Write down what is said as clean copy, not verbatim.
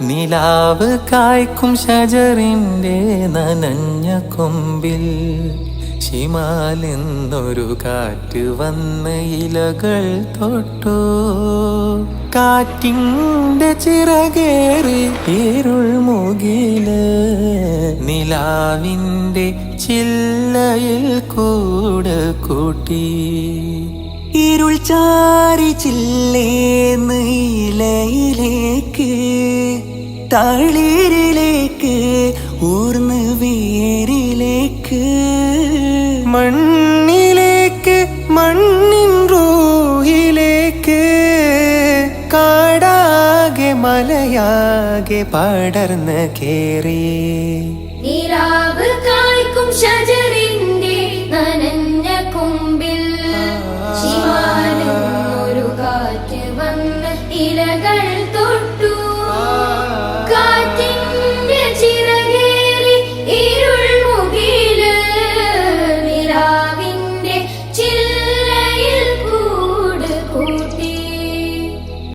നിലാവ് കായ്ക്കും ഷജറിൻ്റെ നനഞ്ഞ കൊമ്പിൽ ശിമാലെന്നൊരു കാറ്റ് വന്ന് ഇലകൾ തൊട്ടു. കാറ്റിൻ്റെ ചിറകേറി ഇരുൾ മുകില് നിലാവിൻ്റെ ചില്ലയിൽ കൂട് കൂട്ടി. ഇരുൾ ചാരി ചില്ലേന്ന് ഇലയിലേക്ക് തളിരിലേക്ക് ഊർന്ന് വേരിലേക്ക് മണ്ണിലേക്ക് മണ്ണിൻ റൂഹിലേക്ക് കാടാകെ മലയാകെ പടർന്ന് കേറി. നിലാവ് കായ്ക്കും ഷജറിന്റെ നനഞ്ഞ കൊമ്പിൽ ശിമാലെന്നൊരു കാറ്റ് വന്ന് ഇലകൾ